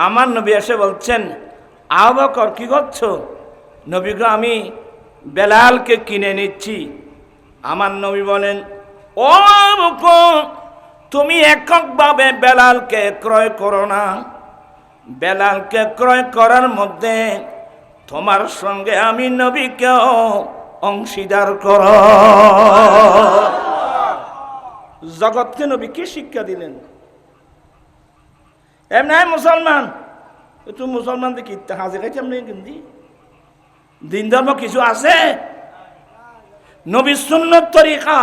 আমার নবী এসে বলছেন, আবু বকর কি করছো? নবী গো, আমি বেলালকে কিনে নিচ্ছি। আমার নবী বলেন, ও আবু বকর, তুমি এককভাবে বেলালকে ক্রয় করো না। বেলালকে ক্রয় করার মধ্যে তোমার সঙ্গে আমি নবীকেও অংশীদার করো। জগৎকে নবী কি শিক্ষা দিলেন? এমনি মুসলমান, তুই মুসলমান দেখি হাজির খাইছি আপনি কিন্তু দিন ধর্ম কিছু আছে? নবীর সুন্নত তরিকা,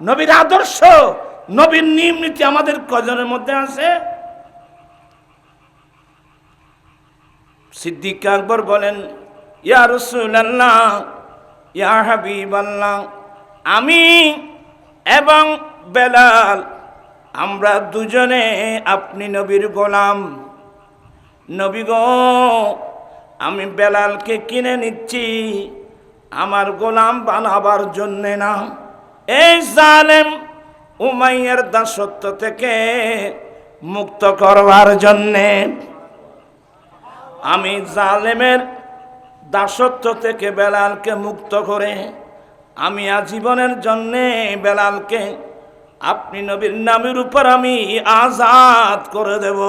নবীর আদর্শ, নবীর নিয়ম নীতি আমাদের কজনের মধ্যে আছে? সিদ্দিক আকবর বলেন, ইয়া রাসূলুল্লাহ, ইয়া হাবিবাল্লাহ, আমি এবং বেলাল আমরা দুজনে আপনি নবীর গোলাম। নবী গো, আমি বেলালকে কিনে নিচ্ছি আমার গোলাম বানাবার জন্যে না, এই জালেম উমাইয়ার দাসত্ব থেকে মুক্ত করবার জন্যে। আমি জালেমের দাসত্ব থেকে বেলালকে মুক্ত করে আমি আজীবনের জন্যে বেলালকে আপনি নবীর নামের উপর আমি আজাদ করে দেব।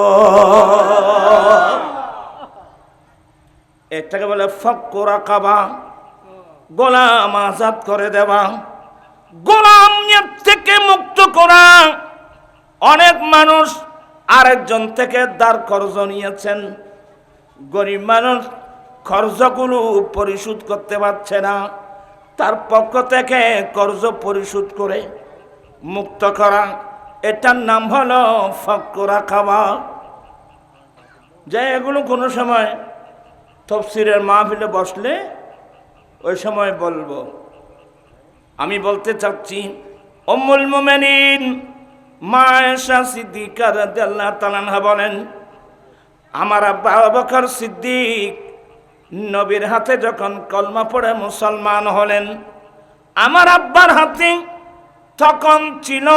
এটাকে বলে ফাক্কু রাকাবা, গোলাম আজাদ করে দেওয়া, গোলামের থেকে মুক্ত করা। অনেক মানুষ আরেকজন থেকে ধার কর্জ নিয়েছেন, গরিব মানুষ কর্জগুলো পরিশোধ করতে পারছে না, তার পক্ষ থেকে কর্জ পরিশোধ করে মুক্ত করা, এটার নাম হলো ফাক্কু রাকাবা। যে এগুলো কোনো সময় তাফসীরের মাহফিলে বসলে ওই সময় বলবো। আমি বলতে চাচ্ছি, উম্মুল মুমিনিন মা আয়েশা সিদ্দিকা রাদিয়াল্লাহু তাআলা আনহা বলেন, আমার আব্বা আবু বকর সিদ্দিক নবীর হাতে যখন কলমা পড়ে মুসলমান হলেন, আমার আব্বার হাতে তখন ছিল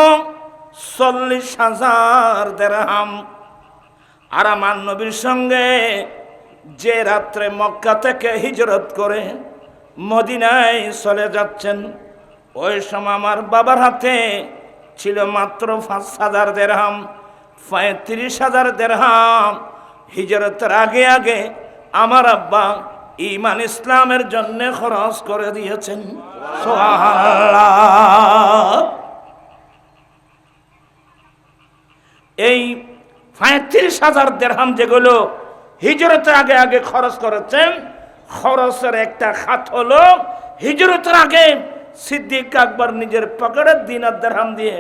40,000 দিরহাম। আর আমার নবীর সঙ্গে যে রাত্রে মক্কা থেকে হিজরত করে মদিনায় চলে যাচ্ছেন, ওই সময় আমার বাবার হাতে ছিল মাত্র 5,000 দিরহাম। 35,000 দিরহাম হিজরতের আগে আগে আমার আব্বা ঈমান ইসলামের জন্য খরচ করে দিয়েছেন। সুবহানাল্লাহ। এই 35,000 দিরহাম যেগুলো হিজরতের আগে আগে খরচ করেছেন, খরচের একটা খাত হলো হিজরতের আগে সিদ্দিক আকবর নিজের পকেটের দিনার দিরহাম দিয়ে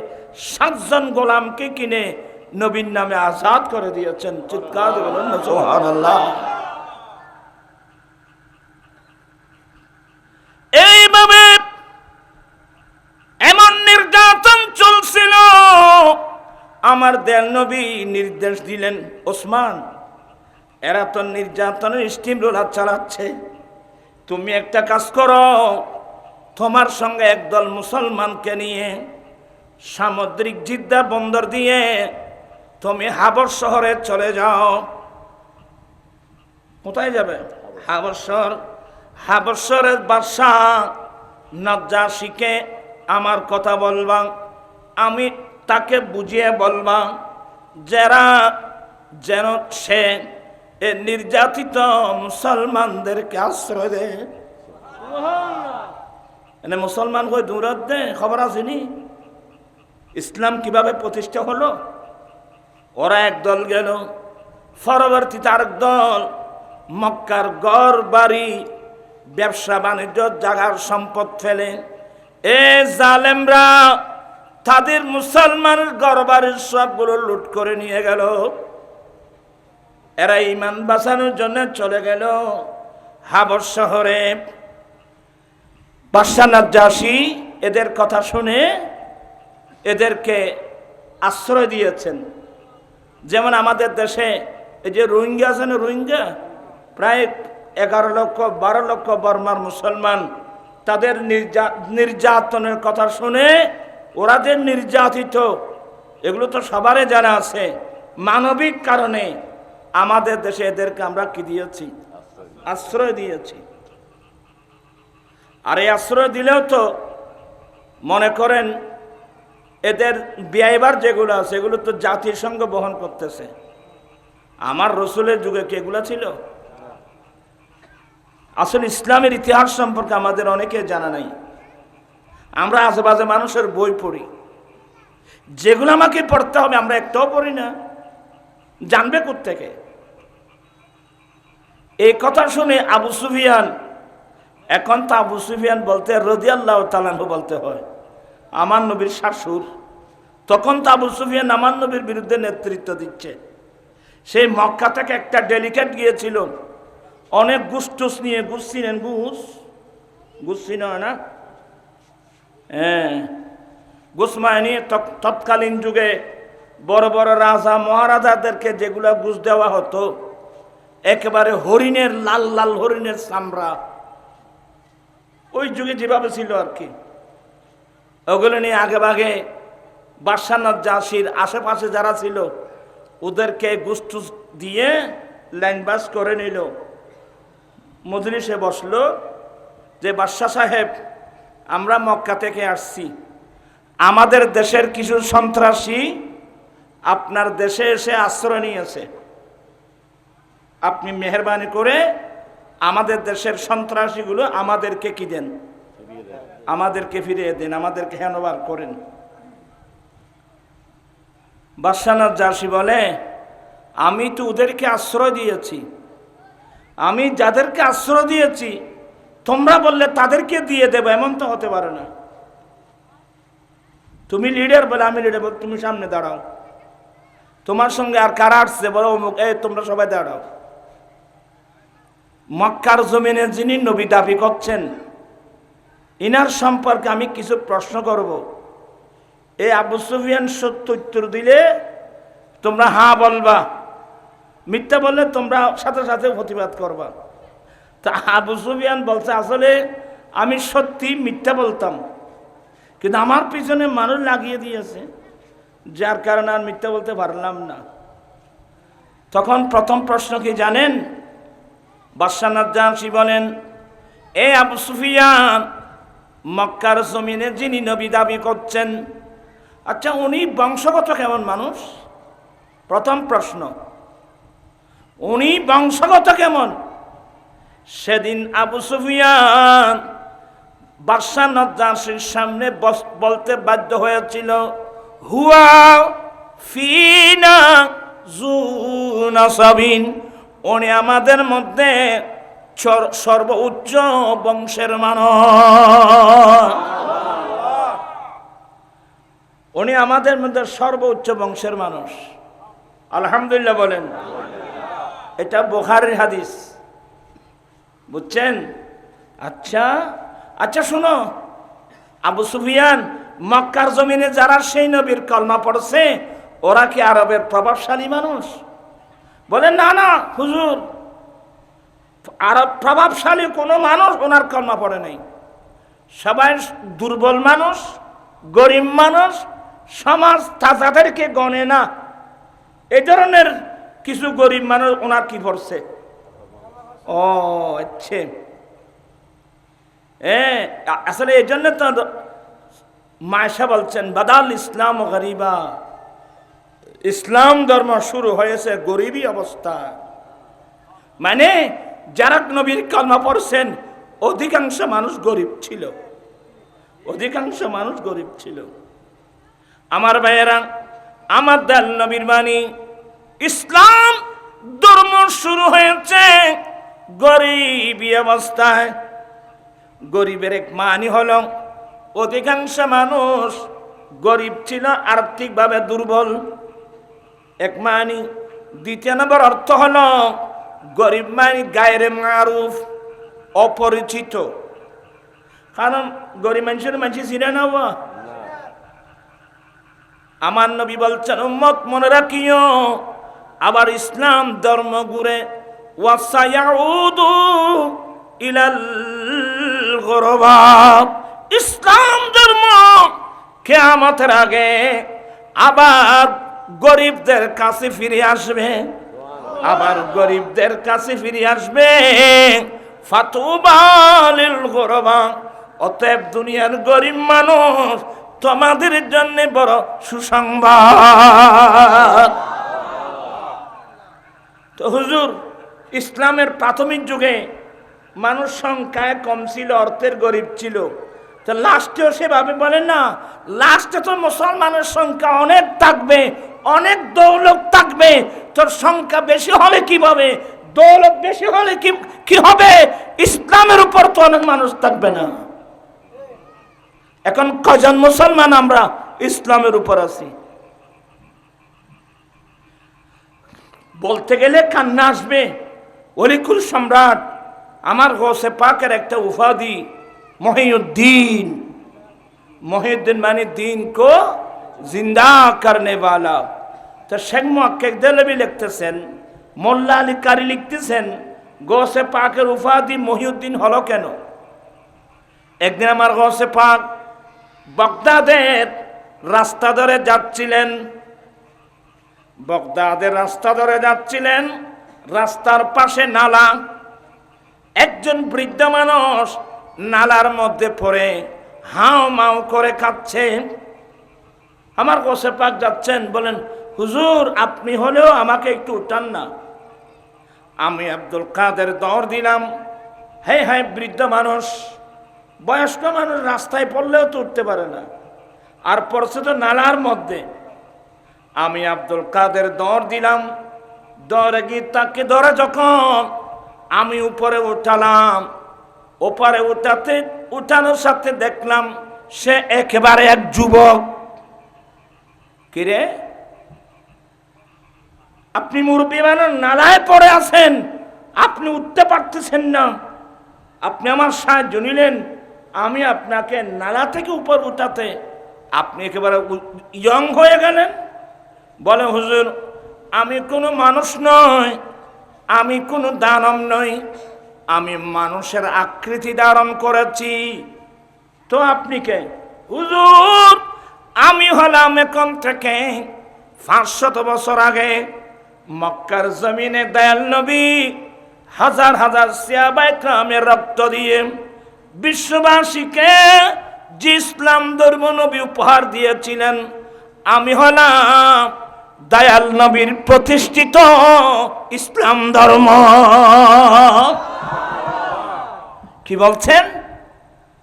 7 জন গোলামকে কিনে নবীর নামে আজাদ করে দিয়েছেন। চিৎকার দিয়ে বলেন না সুবহানাল্লাহ। এইভাবে এমন নির্যাতন চলছিল, আমার দেয়াল নবী নির্দেশ দিলেন, ওসমান, এরা তো নির্যাতনের স্টিম রোলার চালাচ্ছে, তুমি একটা কাজ করো, তোমার সঙ্গে একদল মুসলমানকে নিয়ে সামুদ্রিক জিদ্দা বন্দর দিয়ে তুমি হাবস শহরে চলে যাও। কোথায় যাবে? হাবস শহর। হাবস শহরের বাদশাহ নাজ্জাশীকে আমার কথা বলবা, আমি তাকে বুঝিয়ে বলবা যারা যেন সে এ নির্যাতিত মুসলমানদেরকে আশ্রয় দেয়। এনে মুসলমান কই দূরত দে, খবর আসেনি ইসলাম কিভাবে প্রতিষ্ঠা হলো। ওরা একদল গেল, পরবর্তীতে আরেক দল মক্কার ঘর বাড়ি ব্যবসা বাণিজ্য জাগার সম্পদ ফেলে এ জালেমরা তাদের মুসলমানের ঘর বাড়ির সবগুলো লুট করে নিয়ে গেল। এরা ঈমান বাঁচানোর জন্য চলে গেল হাবস শহরে। বাদশা নাজ্জাশী এদের কথা শুনে এদেরকে আশ্রয় দিয়েছেন। যেমন আমাদের দেশে এই যে রোহিঙ্গা আছে না, রোহিঙ্গা প্রায় 11 লক্ষ 12 লক্ষ বর্মার মুসলমান, তাদের নির্যাতনের কথা শুনে ওরা যে নির্যাতিত, এগুলো তো সবারই জানা আছে। মানবিক কারণে আমাদের দেশে এদেরকে আমরা কি দিয়েছি? আশ্রয় দিয়েছি। আর এই আশ্রয় দিলেও তো মনে করেন এদের ব্যয়বার যেগুলো আছে এগুলো তো জাতিসংঘ বহন করতেছে। আমার রসুলের যুগে কি এগুলো ছিল? আসলে ইসলামের ইতিহাস সম্পর্কে আমাদের অনেকে জানা নাই। আমরা আশেপাশে মানুষের বই পড়ি, যেগুলো আমাকে পড়তে হবে আমরা একটাও পড়ি না। জানবে কোত্থেকে? এই কথা শুনে আবু সুফিয়ান, এখন তো আবু সুফিয়ান বলতে রাদিয়াল্লাহু তাআলা আনহু বলতে হয়, আমার নবীর শাশুর। তখন তো আবু সুফিয়ান আমার নবীর বিরুদ্ধে নেতৃত্ব দিচ্ছে। সেই মক্কা থেকে একটা ডেলিগেট গিয়েছিল অনেক ঘুষ টুস নিয়ে। ঘুষ চিনেন? ঘুষ চিনে না? হ্যাঁ, ঘুষ মানে তৎকালীন যুগে বড় বড় রাজা মহারাজাদেরকে যেগুলা ঘুষ দেওয়া হতো, একেবারে হরিণের লাল লাল হরিণের চামড়া, ওই যুগে যেভাবে ছিল আর কি, ওগুলো নিয়ে আগে ভাগে বাদশাহ নাজ্জাশীর আশেপাশে যারা ছিল ওদেরকে ঘুষ টুস দিয়ে ল্যাংবাস করে নিল। মজলিসে বসলো যে বাদশাহ সাহেব, আমরা মক্কা থেকে আসছি, আমাদের দেশের কিছু সন্ত্রাসী আপনার দেশে এসে আশ্রয় নিয়েছে, আপনি মেহেরবানি করে আমাদের দেশের সন্ত্রাসীগুলো আমাদেরকে কি দেন? আমাদেরকে ফিরিয়ে দেন, আমাদেরকে হ্যান্ডওভার করেন। বাদশাহ নাজ্জাশী বলে, আমি তো ওদেরকে আশ্রয় দিয়েছি, আমি যাদেরকে আশ্রয় দিয়েছি তোমরা বললে তাদেরকে দিয়ে দেবো, এমন তো হতে পারে না। তুমি লিডার বলে আমি লিডার বলে তুমি সামনে দাঁড়াও, তোমার সঙ্গে আর কারা আসছে বলো অমুক, এই তোমরা সবাই দাঁড়াও। মক্কার জমিনে যিনি নবী দাবি করছেন ইনার সম্পর্কে আমি কিছু প্রশ্ন করব। এই আবু সুফিয়ান সত্য উত্তর দিলে তোমরা হ্যাঁ বলবা, মিথ্যা বললে তোমরা সাথে সাথে প্রতিবাদ করবা। তা আবু সুফিয়ান বলছে, আসলে আমি সত্যি মিথ্যা বলতাম, কিন্তু আমার পিছনে মানুষ লাগিয়ে দিয়েছে, যার কারণে আর মিথ্যা বলতে পারলাম না। তখন প্রথম প্রশ্ন কি জানেন? বাদশাহ নাজ্জাশী বলেন, এ আবু সুফিয়ান, মক্কার জমিনে যিনি নবী দাবি করছেন, আচ্ছা উনি বংশগত কেমন মানুষ? প্রথম প্রশ্ন, উনি বংশগত কেমন? সেদিন আবু সুফিয়ান বাদশাহ নাজ্জাশীর সামনে বলতে বাধ্য হয়েছিল, হুয়া ফিনা যু নাসাবিন, উনি আমাদের মধ্যে সর্বোচ্চ বংশের মানুষ, উনি আমাদের মধ্যে সর্বোচ্চ বংশের মানুষ। আলহামদুলিল্লাহ বলেন। এটা বুখারীর হাদিস, বুঝছেন? আচ্ছা আচ্ছা শোনো, আবু সুফিয়ান, মক্কার জমিনে যারা সেই নবীর কলমা পড়ছে ওরা কি আরবের প্রভাবশালী মানুষ? বলেন না না হুজুর, আরব প্রভাবশালী কোনো মানুষ ওনার কলমা পড়ে নাই, সবাই দুর্বল মানুষ, গরিব মানুষ, সমাজ তাদেরকে গণে না, এই ধরনের কিছু গরিব মানুষ ওনার কি পড়ছে। ও আচ্ছা, আসলে এই জন্য তো মায়েশা বলছেন, বাদাল ইসলাম গরিবা, ইসলাম ধর্ম শুরু হয়েছে গরিবী অবস্থা। মানে যারা নবীর কলমা পড়ছেন অধিকাংশ মানুষ গরিব ছিল, অধিকাংশ মানুষ গরিব ছিল। আমার ভাইয়েরা, আমার দয়াল নবীর বাণী, ইসলাম ধর্ম শুরু হয়েছে গরিবী অবস্থায়। গরিবের এক মানি হলো অধিকাংশ মানুষ গরিব ছিল, আর্থিকভাবে দুর্বল, এক মানি। দ্বিতীয় নম্বর অর্থ হলো গরিব মানি গায়রে মারুফ, অপরিচিত। কারণ গরিব মানুষের মানুষ চিনে না। আমার নবী বলছেন, উম্মত মনে রাখিও, আবার ইসলাম ধর্ম ঘুরে ওয়াসায়াউদু ইলাল গুরবা, ইসলাম ধর্ম কিয়ামতের আগে আবার গরিবদের কাছে ফিরে আসবে। আবার গরিবদের কাছে ফিরে আসবে। ফাতুবা লিল গুরবা, অতএব দুনিয়ার গরিব মানুষ তোমাদের জন্য বড় সুসংবাদ। তো হুজুর, ইসলামের প্রাথমিক যুগে মানুষ সংখ্যায় কম ছিল, অর্থের গরিব ছিল, তো লাস্টেও সেভাবে বলেন না, লাস্টে তো মুসলমানের সংখ্যা অনেক থাকবে, অনেক দৌলত থাকবে। তোর সংখ্যা বেশি হলে কিভাবে, দৌলত বেশি হলে কি হবে? ইসলামের উপর তো অনেক মানুষ থাকবে না। এখন কজন মুসলমান আমরা ইসলামের উপর আছি? বলতে গেলে কান্না আসবে। অলিকুল সম্রাট আমার গৌসে পাকের একটা উপাধি মহিউদ্দিন। মহিউদ্দিন মানে দিন কো জিন্দা করনে वाला। তো শেখ মুহাক্কিক দেহলভী লিখতেছেন, মোল্লা আলী কারি লিখতেছেন, গৌসে পাকের উপাধি মহিউদ্দিন হলো কেন? একদিন আমার গৌসে পাক বাগদাদের রাস্তা ধরে যাচ্ছিলেন। বাগদাদের রাস্তা ধরে যাচ্ছিলেন, রাস্তার পাশে নালা। একজন বৃদ্ধ মানুষ নালার মধ্যে পড়ে হাও মাও করে কাঁদছে। আমার গৌসে পাক যাচ্ছেন, বলেন হুজুর আপনি হলেও আমাকে একটু উঠান না। আমি আব্দুল কাদের দৌড় দিলাম। হ্যাঁ হ্যাঁ, বৃদ্ধ মানুষ, বয়স্ক মানুষ রাস্তায় পড়লেও তো উঠতে পারে না, আর পড়ছে তো নালার মধ্যে। আমি আব্দুল কাদের দৌড় দিলাম। দৌড়ে গিয়ে তাকে ধরে যখন আমি উপরে উঠালাম, ওপারে উঠানোর সাথে দেখলাম সে একেবারে এক যুবক। কিরে, আপনি মুরব্বী মানুষ, নালায় পড়ে আছেন, আপনি উঠতে পারতেছেন না, আপনি আমার সাহায্য নিলেন, আমি আপনাকে নালা থেকে উপর উঠাতে আপনি একেবারে ইয়ং হয়ে গেলেন। বলে হুজুর আমি কোনো মানুষ নই, আমি কোনো দানব নই, আমি মানুষের আকৃতি ধারণ করেছি। তো আপনি কে? হুজুর আমি হলাম এখন থেকে 500 বছর আগে মক্কার জমিনে দয়াল নবী হাজার হাজার সাহাবায়ে কেরামের রক্ত দিয়ে বিশ্ববাসীকে যে ইসলাম ধর্ম নবী উপহার দিয়েছিলেন, আমি হলাম দয়াল নবীর প্রতিষ্ঠিত ইসলাম ধর্ম। কি বলছেন?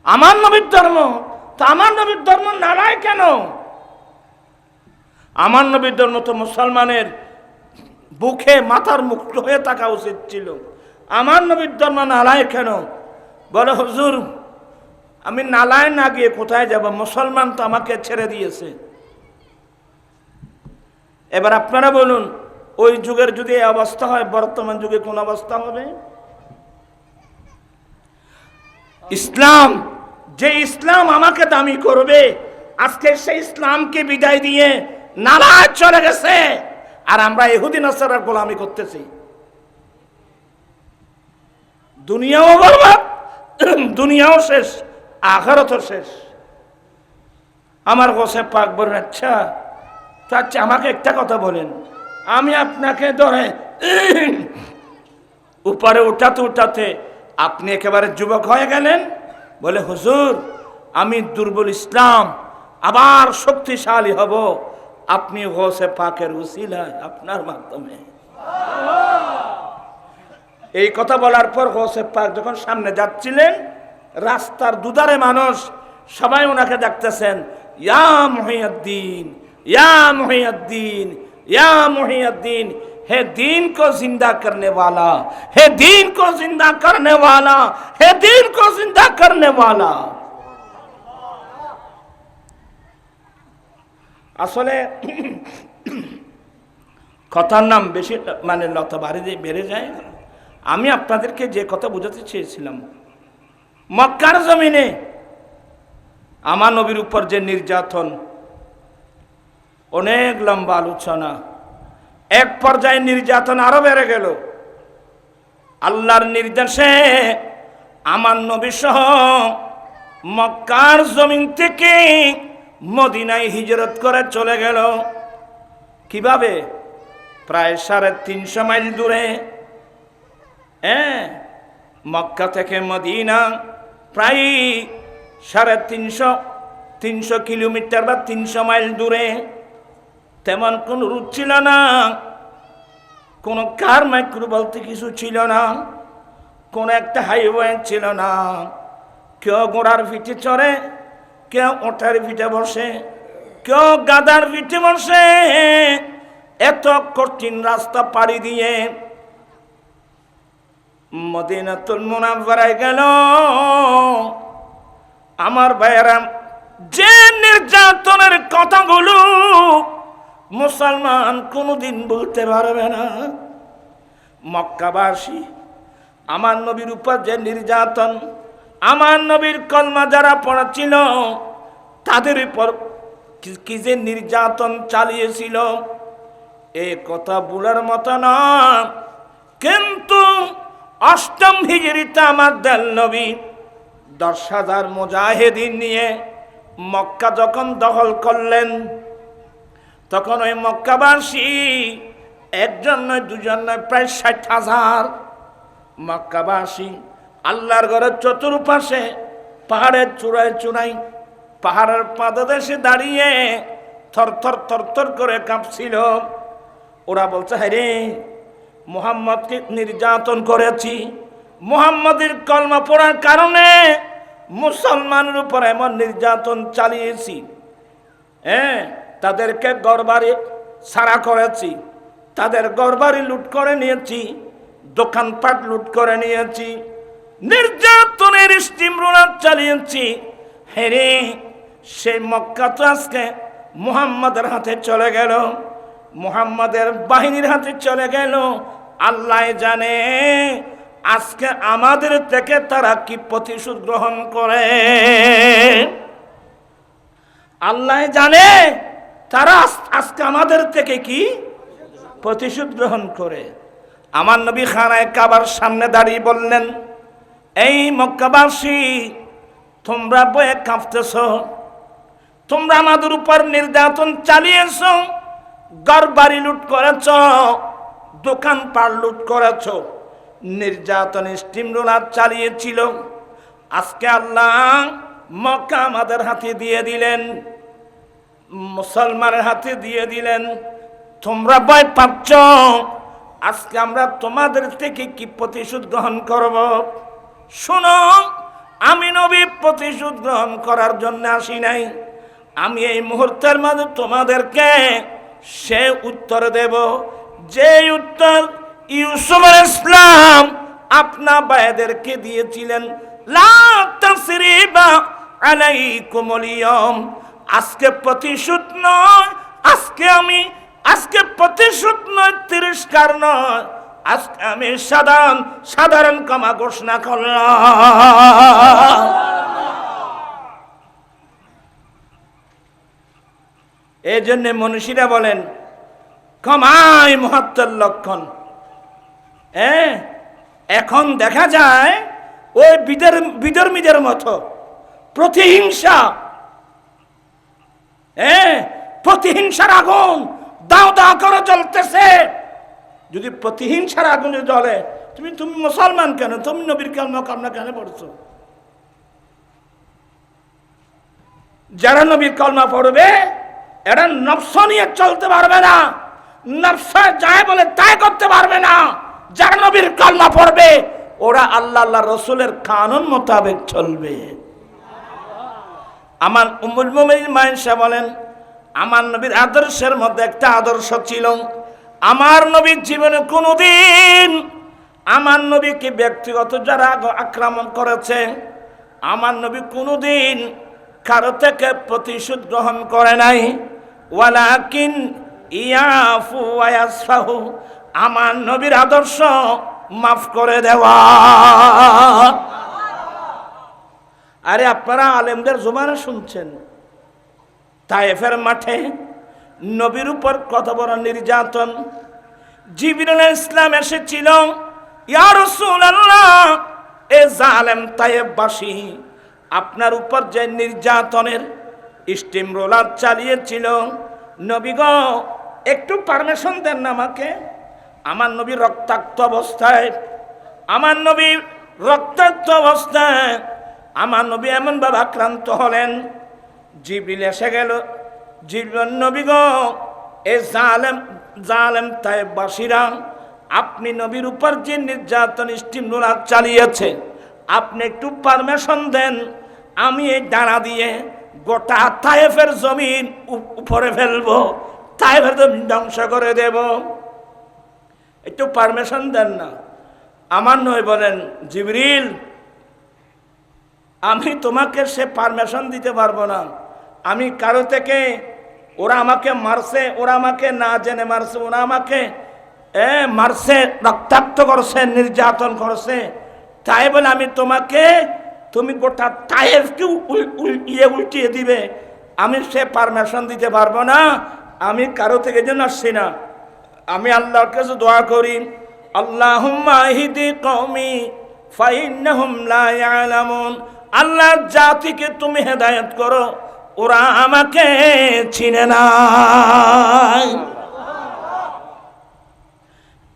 আমার নবীর ধর্ম? তো আমার নবীর ধর্ম নালায় কেন? আমার নবীর ধর্ম তো মুসলমানের বুকে মাথার মুক্ত হয়ে থাকা উচিত ছিল। আমার নবীর ধর্ম নালায় কেন? বলে হুজুর আমি নালায় না গিয়ে কোথায় যাব? মুসলমান তো আমাকে ছেড়ে দিয়েছে। এবার আপনারা বলুন, ওই যুগের যদি এই অবস্থা হয়, বর্তমান যুগে কোন অবস্থা হবে? ইসলাম, যে ইসলাম আমাকে দামি করবে, আজকে সেই ইসলামকে বিদায় দিয়ে নালায় চলে গেছে, আর আমরা ইহুদি নাসারার গোলামি করতেছি। দুনিয়াও বরবাদ, দুনিয়াও শেষ, আখিরাতও শেষ। আমার গৌসে পাক বলেন, আচ্ছা আমাকে একটা কথা বলেন, আমি আপনাকে ধরে উপরে উঠাতে উঠাতে আপনি একেবারে যুবক হয়ে গেলেন। বলে হুজুর আমি দুর্বল, ইসলাম আবার শক্তিশালী হব আপনি গৌসে পাকের উসিলায়, আপনার মাধ্যমে। এই কথা বলার পর গৌসে পাক যখন সামনে যাচ্ছিলেন, রাস্তার দুধারে মানুষ সবাই ওনাকে ডাকতেছেন, ইয়া মুহিউদ্দিন, या मुहिउद्दीन, या मुहिउद्दीन, है दीन को जिंदा करने वाला, है दीन को जिंदा करने वाला, है दीन को जिंदा करने वाला। আসলে কথার নাম বেশি মানে লতা বেড়ে যায়। আমি আপনাদেরকে যে কথা বোঝাতে চেয়েছিলাম, মক্কার জমিনে আমার নবীর উপর যে নির্যাতন, অনেক লম্বা আলোচনা। এক পর্যায়ে নির্যাতন আরো বেড়ে গেল। আল্লাহর নির্দেশে আমার নবী সহ মক্কার জমিন থেকে মদিনায় হিজরত করে চলে গেল। কিভাবে? প্রায় 350 মাইল দূরে। মক্কা থেকে মদিনা প্রায় 350 কিলোমিটার বা 300 মাইল দূরে। তেমন কোনো রুট ছিল না, কোনো কার মাইক্রো বলতে কিছু ছিল না, কোন একটা হাইওয়ে ছিল না। কেউ ঘোড়ার পিঠে চড়ে, কেউ ওঠার পিঠে বসে, কেউ গাদার পিঠে বসে। এত কঠিন রাস্তা পাড়ি দিয়ে মদিনাতুল মুনাওয়ারায় গেল। আমার ভাইয়েরা, যে নির্যাতনের কথাগুলো মুসলমান কোনোদিন বলতে পারবে না। মক্কাবাসী আমার নবীর উপর যে নির্যাতন, আমার নবীর কলমা যারা পড়াছিল তাদের উপর কি যে নির্যাতন চালিয়েছিল, এ কথা বলার মতো না। কিন্তু 8ম হিজরিতে আমার দয়াল নবী 10,000 মুজাহিদিন নিয়ে মক্কা যখন দখল করলেন, তখন ওই মক্কাবাসী একজন নয়, দুজন নয়, প্রায় 60,000 মক্কাবাসী আল্লাহর ঘরের চতুর্পাশে পাহাড়ের চূড়ায় চূড়ায় পাহাড়ের পাদদেশে দাঁড়িয়ে থরথর থরথর করে কাঁপছিল। ওরা বলছে, হ্যাঁ রে, মুহাম্মদকে নির্যাতন করেছি, মুহাম্মদের কলমা পড়ার কারণে মুসলমানের উপর এমন নির্যাতন চালিয়েছি। তাদেরকে ঘরবাড়ি ছাড়া করেছি, তাদের ঘরবাড়ি লুট করে নিয়েছি, দোকানপাট লুট করে নিয়েছি, নির্যাতনের স্টিম রোলার চালিয়েছি। হেরে, সেই মক্কা তো আজকে মুহাম্মাদের হাতে চলে গেল, মুহাম্মাদের বাহিনীর হাতে চলে গেল। আল্লাহ জানে আজকে আমাদের থেকে তারা কি প্রতিশোধ গ্রহণ করে। আল্লাহ জানে তারা আজকে আমাদের থেকে কি প্রতিশোধ গ্রহণ করে। আমার নবী খানায় কাবার সামনে দাঁড়িয়ে বললেন, এই মক্কাবাসী, তোমরা বয়ে কাঁপতেছ, তোমরা আমাদের উপর নির্যাতন চালিয়েছ, ঘর বাড়ি লুট করেছ, দোকানপাট লুট করেছ, নির্যাতন স্টিম রোলার চালিয়েছিল। আজকে আল্লাহ মক্কা আমাদের হাতে দিয়ে দিলেন, মুসলমানের হাতে দিয়ে দিলেন, তোমরা ভয় পাচ্ছ। আজকে আমরা তোমাদের থেকে কি প্রতিশোধ গ্রহণ করব? শোনো, আমি নবী প্রতিশোধ গ্রহণ করার জন্য আসি নাই। আমি এই মুহূর্তের মাঝে তোমাদেরকে সে উত্তর দেব, যে উত্তর ইউসুফ আলাইহিস সালাম আপনা ভাইদেরকে দিয়েছিলেন, লা তাসরিবা আলাইকুমুল ইয়াউম। আজকে প্রতিশোধ নয়, আজকে প্রতিশোধ নয়, তিরস্কার নয়, আজকে আমি সাধারণ ক্ষমা ঘোষণা করলাম। এই জন্য মনীষীরা বলেন, ক্ষমাই মহত্বের লক্ষণ। এখন দেখা যায় ওই বিধর্মীদের মতো প্রতিহিংসা, প্রতিহিংসার আগুন দাও দাও করে জ্বলতেছে। যদি প্রতিহিংসার আগুনে জ্বলে, তুমি মুসলমান কেন, তুমি নবীর কলমা কেন পড়ছো? যারা নবীর কলমা পড়বে এরা নফস নিয়ে চলতে পারবে না, নফস যায় বলে তাই করতে পারবে না। যারা নবীর কলমা পড়বে ওরা আল্লাহ রসুলের কানুন মোতাবেক চলবে। আমার উম্মুল মুমিনিন মায়েশা বলেন, আমার নবীর আদর্শের মধ্যে একটা আদর্শ ছিল, আমার নবীর জীবনে কোনোদিন আমার নবীকে ব্যক্তিগত যারা আক্রমণ করেছে, আমার নবী কোনোদিন কারো থেকে প্রতিশোধ গ্রহণ করে নাই। ওয়ালাকিন ইয়াফু ওয়া ইয়াসফাহু, আমার নবীর আদর্শ মাফ করে দেওয়া। আরে আপনারা আলেমদের জবানে শুনছেন, তায়েফের মাঠে নবীর উপর কত বড় নির্যাতন। জিবরিল আলাইহিস সালাম এসেছিল, ইয়া রাসূলুল্লাহ, এ জালেম তায়েফবাসী আপনার উপর যে নির্যাতনের স্টিম রোলার চালিয়েছিল, নবী গো একটু পারমিশন দেন না আমাকে। আমার নবী রক্তাক্ত অবস্থায়, আমার নবী রক্তাক্ত অবস্থায়, আমার নবী এমনভাবে আক্রান্ত হলেন, জিবরিল এসে গেল। জিবরিল, নবী গো, এ জালেম তায়েববাসীরা আপনি নবীর উপর যে নির্যাতন স্টিমুলার চালিয়েছে, আপনি একটু পারমিশন দেন, আমি এই ডানা দিয়ে গোটা তায়েফের জমিন উপরে ফেলবো, তায়েফের জমিন ধ্বংস করে দেব, একটু পারমিশন দেন না। আমার নবী বলেন, জিবরিল, আমি তোমাকে সে পারমিশন দিতে পারবো না। আমি কারো থেকে, ওরা আমাকে মারছে, ওরা আমাকে না জেনে মারছে, ওরা আমাকে মারছে, রক্তাক্ত করছে, নির্যাতন করছে, তাই বলে আমি তোমাকে, তুমি গোটা তায়েফকে উল্টিয়ে দিবে, আমি সে পারমিশন দিতে পারবো না। আমি কারো থেকে যেন আসছি না। আমি আল্লাহর কাছে দোয়া করি, আল্লাহুম্মা ইহদি কওমি ফাইন্নাহুম লা ইয়ালামুন। আল্লাহ, জাতিকে তুমি হেদায়েত করো, ওরা আমাকে চিনে না।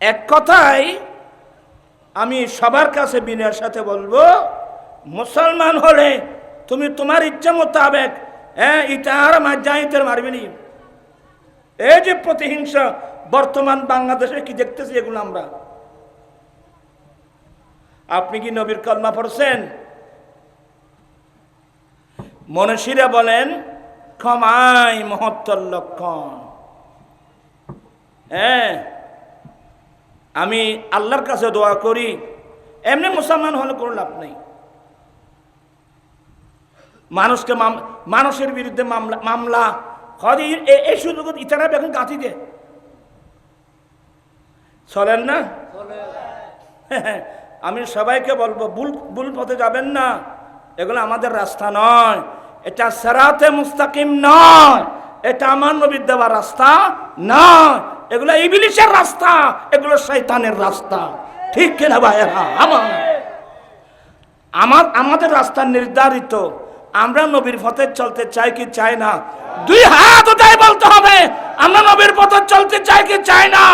এক কথায় আমি সবার কাছে বিনয়ের সাথে বলবো, মুসলমান হলে তুমি তোমার ইচ্ছা মোতাবেক ইটার মাইতের মারবিনি। এই যে প্রতিহিংসা বর্তমান বাংলাদেশে কি দেখতেছি, এগুলো আমরা। আপনি কি নবীর কলমা পড়ছেন? মনীষীরা বলেন, ক্ষমাই মহত্তর লক্ষণ। আমি আল্লাহর কাছে দোয়া করি, এমনি মুসলমান হলে কোনো লাভ নেই। মানুষের বিরুদ্ধে মামলা এই সুযোগ ইতারা এখন গাঁথি দে চলেন না। আমি সবাইকে বলবো, ভুল পথে যাবেন না, এগুলো আমাদের রাস্তা নয়, এটা সিরাতে মুস্তাকিম নয়, এটা আমার নবীর দেওয়া রাস্তা নয়, এগুলো ইবলিসের রাস্তা, এগুলো শয়তানের রাস্তা। ঠিক কিনা ভাইয়েরা? আমাদের রাস্তা নির্ধারিত। আমরা নবীর পথে চলতে চাই কি চাই না? দুই হাত উঠাই বলতে হবে, আমরা নবীর পথে চলতে চাই কি চাই না?